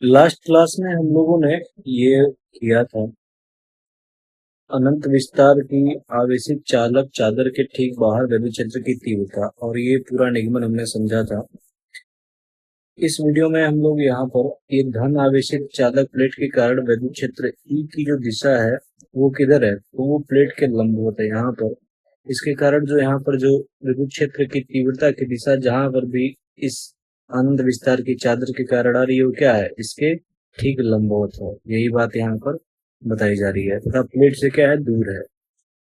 Last class में हम लोगों ने ये किया था अनंत विस्तार की आवेशित चालक चादर के ठीक बाहर विद्युत क्षेत्र की तीव्रता और ये पूरा निगमन हमने समझा था। इस वीडियो में हम लोग यहाँ पर एक धन आवेशित चालक प्लेट के कारण विद्युत क्षेत्र ई की जो दिशा है वो किधर है, तो वो प्लेट के लंबवत है यहाँ पर। इसके कारण जो यहाँ पर जो विद्युत क्षेत्र की तीव्रता की दिशा जहां पर भी इस अनंत विस्तार की चादर के कारण आ रही है वो क्या है, इसके ठीक लंबवत है। यही बात यहाँ पर बताई जा रही है तथा प्लेट से क्या है, दूर है।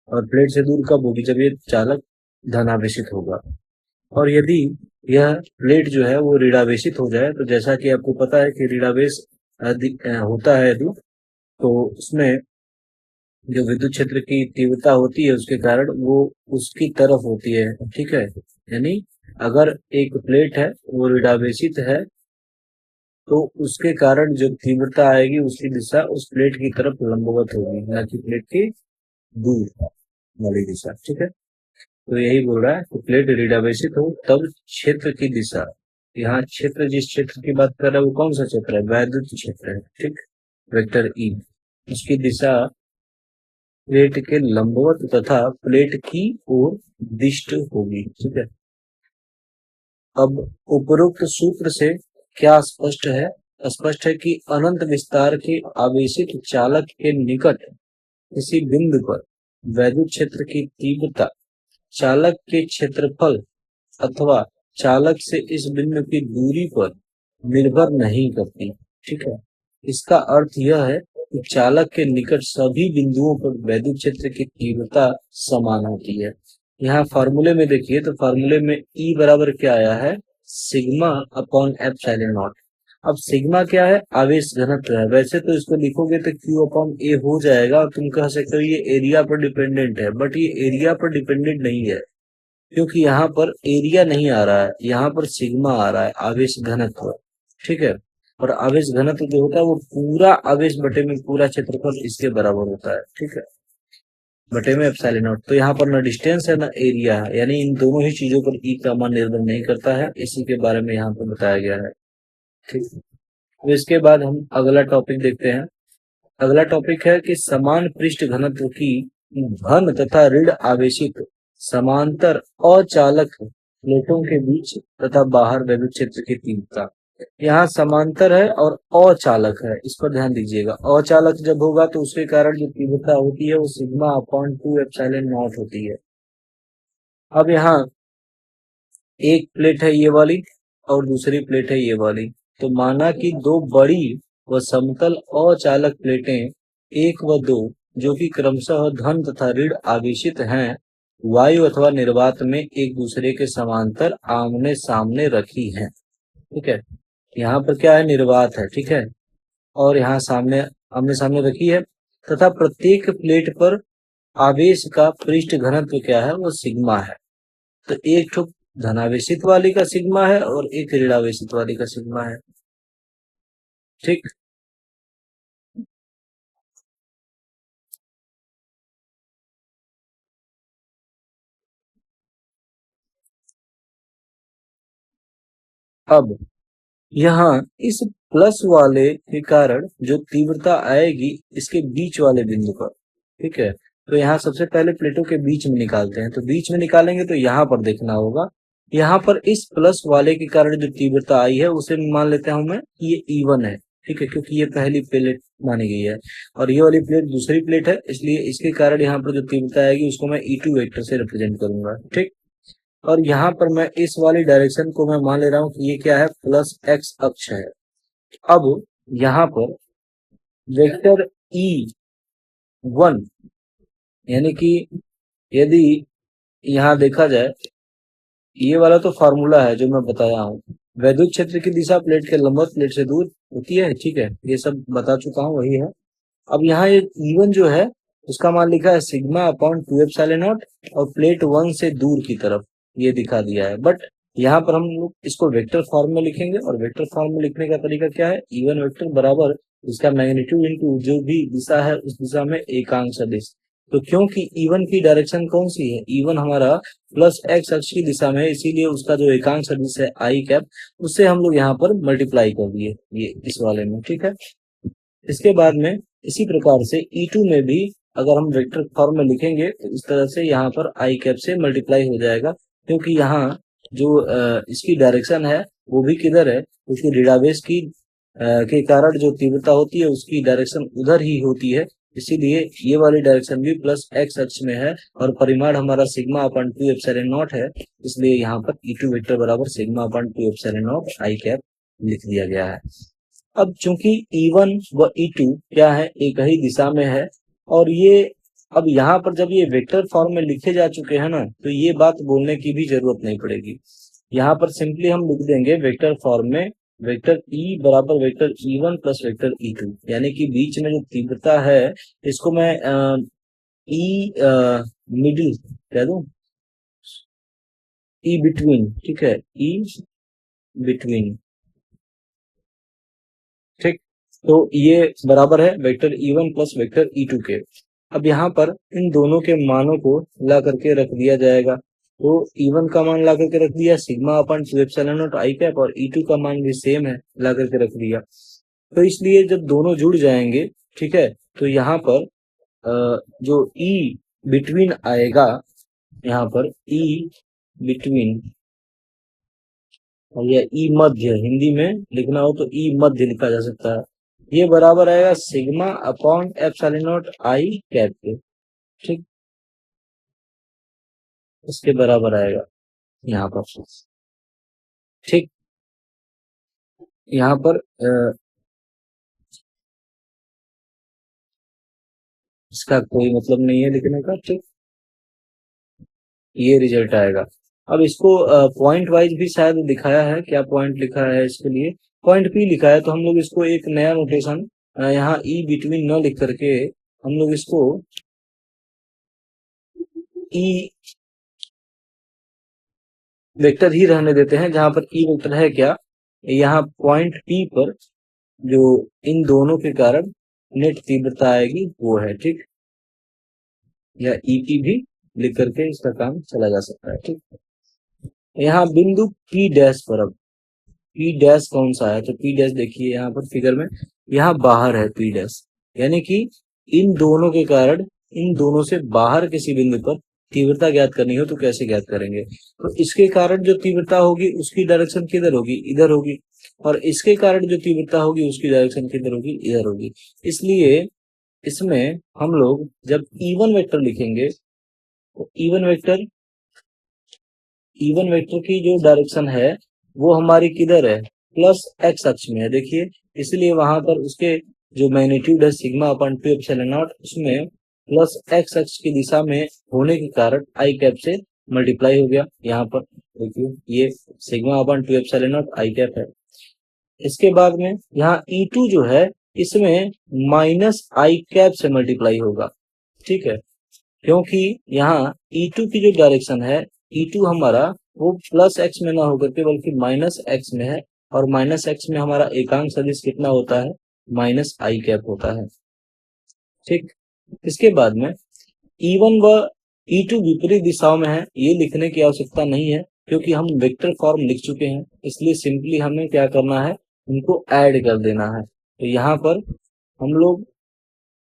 और प्लेट से दूर कब होगी, जब ये चालक धनावेशित होगा। और यदि यह प्लेट जो है वो ऋणावेशित हो जाए तो जैसा कि आपको पता है कि ऋणावेश होता है यदि, तो उसमें जो विद्युत क्षेत्र की तीव्रता होती है उसके कारण वो उसकी तरफ होती है, ठीक है। यानी अगर एक प्लेट है वो ऋणावेशित है तो उसके कारण जो तीव्रता आएगी उसकी दिशा उस प्लेट की तरफ लंबवत होगी, ना कि प्लेट की दूर वाली दिशा, ठीक है। तो यही बोल रहा है कि प्लेट ऋणावेशित हो तब क्षेत्र की दिशा, यहाँ क्षेत्र जिस क्षेत्र की बात कर रहा है वो कौन सा क्षेत्र है, वैद्युत क्षेत्र है, ठीक। वेक्टर ई, उसकी दिशा प्लेट के लंबवत तथा प्लेट की ओर दिष्ट होगी, ठीक है। अब उपरोक्त सूत्र से क्या स्पष्ट है, स्पष्ट है कि अनंत विस्तार के आवेशित चालक के निकट किसी बिंदु पर वैद्युत क्षेत्र की तीव्रता चालक के क्षेत्रफल अथवा चालक से इस बिंदु की दूरी पर निर्भर नहीं करती, ठीक है। इसका अर्थ यह है कि चालक के निकट सभी बिंदुओं पर वैद्युत क्षेत्र की तीव्रता समान होती है। यहाँ फार्मूले में देखिए तो फार्मूले में ई बराबर क्या आया है, सिग्मा अपॉन एप्सिलॉन नॉट। अब सिग्मा क्या है, आवेश घनत्व है। वैसे तो इसको लिखोगे तो क्यू अपॉन ए हो जाएगा और तुम कह सकते हो ये एरिया पर डिपेंडेंट है, बट ये एरिया पर डिपेंडेंट नहीं है क्योंकि यहाँ पर एरिया नहीं आ रहा है, यहाँ पर सिग्मा आ रहा है, आवेश घनत्व, ठीक है। और आवेश घनत्व जो होता है वो पूरा आवेश बटे में पूरा क्षेत्रफल इसके बराबर होता है, ठीक है, बटे में एप्सिलॉन नॉट। तो यहाँ पर ना डिस्टेंस है ना एरिया है, यानी इन दोनों ही चीजों पर ई का मान निर्भर नहीं करता है, इसी के बारे में यहाँ पर बताया गया है, ठीक। तो इसके बाद हम अगला टॉपिक देखते हैं। अगला टॉपिक है कि समान पृष्ठ घनत्व की धन तथा ऋण आवेशित समांतर अचालक प्लेटों के बीच तथा बाहर विद्युत क्षेत्र की तीव्रता। यहाँ समांतर है और अचालक है, इस पर ध्यान दीजिएगा। अचालक जब होगा तो उसके कारण जो तीव्रता होती है वो सिग्मा अपॉन 2 एप्सिलॉन नॉट होती है। अब यहाँ एक प्लेट है ये वाली और दूसरी प्लेट है ये वाली, तो माना कि दो बड़ी व समतल अचालक प्लेटें 1 व 2 जो कि क्रमशः धन तथा ऋण आवेशित हैं वायु अथवा निर्वात में एक दूसरे के समांतर आमने सामने रखी हैं, ठीक है। यहाँ पर क्या है, निर्वात है, ठीक है, और यहाँ सामने आमने सामने रखी है तथा प्रत्येक प्लेट पर आवेश का पृष्ठ घनत्व क्या है, वो सिग्मा है। तो एक ठो धनावेशित वाली का सिग्मा है और एक ऋणावेशित वाली का सिग्मा है, ठीक। अब यहाँ इस प्लस वाले के कारण जो तीव्रता आएगी इसके बीच वाले बिंदु पर, ठीक है। तो यहाँ सबसे पहले प्लेटों के बीच में निकालते हैं, तो बीच में निकालेंगे तो यहाँ पर देखना होगा, यहाँ पर इस प्लस वाले के कारण जो तीव्रता आई है उसे मान लेता हूं मैं कि ये E1 है, ठीक है, क्योंकि ये पहली प्लेट मानी गई है और ये वाली प्लेट दूसरी प्लेट है, इसलिए इसके कारण यहाँ पर जो तीव्रता आएगी उसको मैं E2 वेक्टर से रिप्रेजेंट करूंगा, ठीक। और यहाँ पर मैं इस वाली डायरेक्शन को मैं मान ले रहा हूँ कि ये क्या है, प्लस एक्स अक्ष है। अब यहाँ पर वेक्टर E1 यानी कि यदि यहाँ देखा जाए, ये वाला तो फॉर्मूला है जो मैं बताया हूँ, वैद्युत क्षेत्र की दिशा प्लेट के लंबवत प्लेट से दूर होती है, ठीक है, ये सब बता चुका हूँ, वही है। अब यहाँ ये E1 जो है उसका मान लिखा है सिग्मा अपॉन 2 एप्सिलॉन नॉट और प्लेट 1 से दूर की तरफ ये दिखा दिया है, बट यहाँ पर हम लोग इसको वेक्टर फॉर्म में लिखेंगे और वेक्टर फॉर्म में लिखने का तरीका क्या है, E1 वेक्टर बराबर इसका मैग्नीट्यूड इनटू जो भी दिशा है उस दिशा में एकांक सदिश, तो क्योंकि E1 की डायरेक्शन कौन सी है, E1 हमारा प्लस एक्स अक्ष की दिशा में है, इसीलिए उसका जो एकांक सदिश है आई कैप, उससे हम लोग यहाँ पर मल्टीप्लाई कर दिए ये इस वाले में, ठीक है। इसके बाद में इसी प्रकार से E2 में भी अगर हम वेक्टर फॉर्म में लिखेंगे तो इस तरह से यहाँ पर आई कैप से मल्टीप्लाई हो जाएगा, क्योंकि यहाँ जो इसकी डायरेक्शन है वो भी किधर है, उसकी ऋणावेश की के कारण जो तीव्रता होती है उसकी डायरेक्शन उधर ही होती है, इसीलिए ये वाली डायरेक्शन भी प्लस एक्स अक्ष में है और परिमाण हमारा सिग्मा अपॉन 2 एप्सिलॉन नॉट है, इसलिए यहाँ पर E2 वेक्टर बराबर sigma upon 2 epsilon not I cap लिख दिया गया है। अब चूंकि E1 व E2 क्या है, एक ही दिशा में है, और ये अब यहाँ पर जब ये वेक्टर फॉर्म में लिखे जा चुके हैं ना, तो ये बात बोलने की भी जरूरत नहीं पड़ेगी। यहाँ पर सिंपली हम लिख देंगे वेक्टर फॉर्म में वेक्टर E बराबर vector E1 plus vector E2, यानी कि बीच में जो तीव्रता है इसको मैं ई मिडिल कह दूं, ई बिटवीन, ठीक है, ई बिटवीन, ठीक। तो ये बराबर है vector E1 plus vector E2 के। अब यहाँ पर इन दोनों के मानों को ला करके रख दिया जाएगा, तो E1 का मान ला करके रख दिया sigma upon 2 epsilon not I cap, और E2 का मान भी सेम है, ला करके रख दिया। तो इसलिए जब दोनों जुड़ जाएंगे, ठीक है, तो यहाँ पर जो E बिटवीन आएगा, यहाँ पर E बिटवीन, और यह ई मध्य हिंदी में लिखना हो तो ई मध्य लिखा जा सकता है, ये बराबर आएगा sigma upon epsilon not I cap के, ठीक, इसके बराबर आएगा यहाँ पर, ठीक। यहाँ पर इसका कोई मतलब नहीं है लिखने का, ठीक, ये रिजल्ट आएगा। अब इसको पॉइंट वाइज भी शायद दिखाया है, क्या पॉइंट लिखा है इसके लिए, पॉइंट पी लिखा है, तो हम लोग इसको एक नया नोटेशन यहाँ ई बिटवीन न लिख करके हम लोग इसको ई वेक्टर ही रहने देते हैं, जहां पर ई वेक्टर है क्या, यहाँ पॉइंट पी पर जो इन दोनों के कारण नेट तीव्रता आएगी वो है, ठीक, या ईपी भी लिख करके इसका काम चला जा सकता है, ठीक। यहाँ बिंदु पी डैश पर, अब पी डैश कौन सा है, तो पी डैश देखिए यहाँ पर फिगर में, यहाँ बाहर है पी डैश, यानी कि इन दोनों के कारण इन दोनों से बाहर किसी बिंदु पर तीव्रता ज्ञात करनी हो तो कैसे ज्ञात करेंगे, तो इसके कारण जो तीव्रता होगी उसकी डायरेक्शन किधर होगी, इधर होगी, और इसके कारण जो तीव्रता होगी उसकी डायरेक्शन किधर होगी, इधर होगी। इसलिए इसमें हम लोग जब E1 वेक्टर लिखेंगे तो E1 वेक्टर की जो डायरेक्शन है वो हमारी किधर है, प्लस एक्स अक्ष में है, देखिए, इसलिए वहां पर उसके जो मैग्नीट्यूड है सिग्मा अपॉन 2 एप्सिलॉन नॉट, उसमें प्लस एक्स अक्ष की दिशा में होने के कारण आई कैप से मल्टीप्लाई हो गया, यहाँ पर देखिए ये sigma upon 2 epsilon not I cap है। इसके बाद में यहाँ E2 जो है इसमें माइनस आई कैप से मल्टीप्लाई होगा, ठीक है, क्योंकि यहाँ E2 की जो डायरेक्शन है, E2 हमारा वो प्लस एक्स में ना होकर के बल्कि माइनस एक्स में है, और माइनस एक्स में हमारा एकांक सदिश कितना होता है, माइनस आई कैप होता है, ठीक। इसके बाद में E1 व E2 विपरीत दिशाओं में है, ये लिखने की आवश्यकता नहीं है क्योंकि हम वेक्टर फॉर्म लिख चुके हैं, इसलिए सिंपली हमें क्या करना है, उनको ऐड कर देना है। तो यहाँ पर हम लोग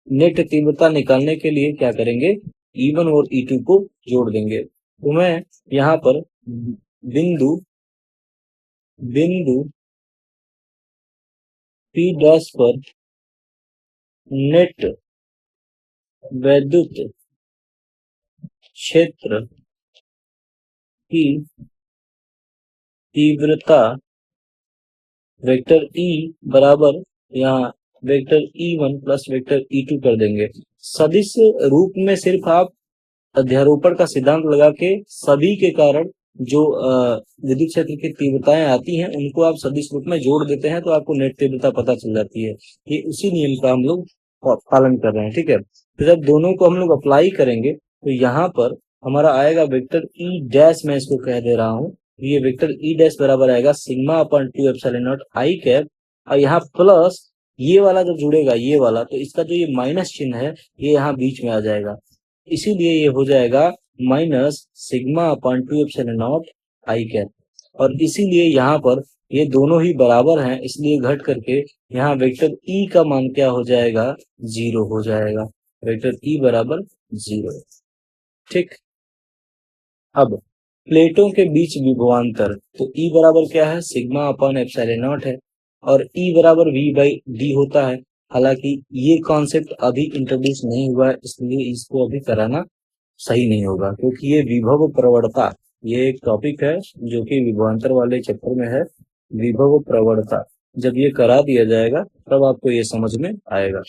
नेट तीव्रता निकालने के लिए क्या करेंगे, E1 और E2 को जोड़ देंगे, तो मैं यहाँ पर बिंदु बिंदु P डैश पर नेट वैद्युत क्षेत्र की तीव्रता वेक्टर E बराबर यहाँ vector E1 plus vector E2 कर देंगे। सदिश रूप में सिर्फ आप अध्यारोपण का सिद्धांत लगा के सभी के कारण जो विद्युत क्षेत्र की तीव्रताएं आती हैं उनको आप सदिश रूप में जोड़ देते हैं तो आपको नेट तीव्रता पता चल जाती है। ये उसी नियम का हम लोग पालन कर रहे हैं, ठीक है। तो जब दोनों को हम लोग अप्लाई करेंगे तो यहाँ पर हमारा आएगा वेक्टर ई डैश, मैं इसको कह दे रहा हूँ, ये वेक्टर ई डैश बराबर आएगा sigma upon 2 epsilon not I cap, और यहाँ प्लस ये वाला जो जुड़ेगा ये वाला, तो इसका जो ये माइनस चिन्ह है ये यहाँ बीच में आ जाएगा, इसीलिए ये हो जाएगा minus sigma upon 2 epsilon not I cap. और इसीलिए यहाँ पर ये दोनों ही बराबर हैं, इसलिए घट करके यहाँ वेक्टर ई का मान क्या हो जाएगा, 0 हो जाएगा। वेक्टर ई बराबर 0। ठीक। अब प्लेटों के बीच विभवांतर, तो ई बराबर क्या है, सिग्मा अपॉन एप्सिलॉन नॉट है, और ई बराबर वी बाई डी होता है। हालांकि ये कॉन्सेप्ट अभी इंट्रोड्यूस नहीं हुआ है, इसलिए इसको अभी कराना सही नहीं होगा, क्योंकि ये विभव प्रवणता, ये एक टॉपिक है जो कि विभवांतर वाले चैप्टर में है, विभव प्रवणता। जब ये करा दिया जाएगा तब आपको ये समझ में आएगा।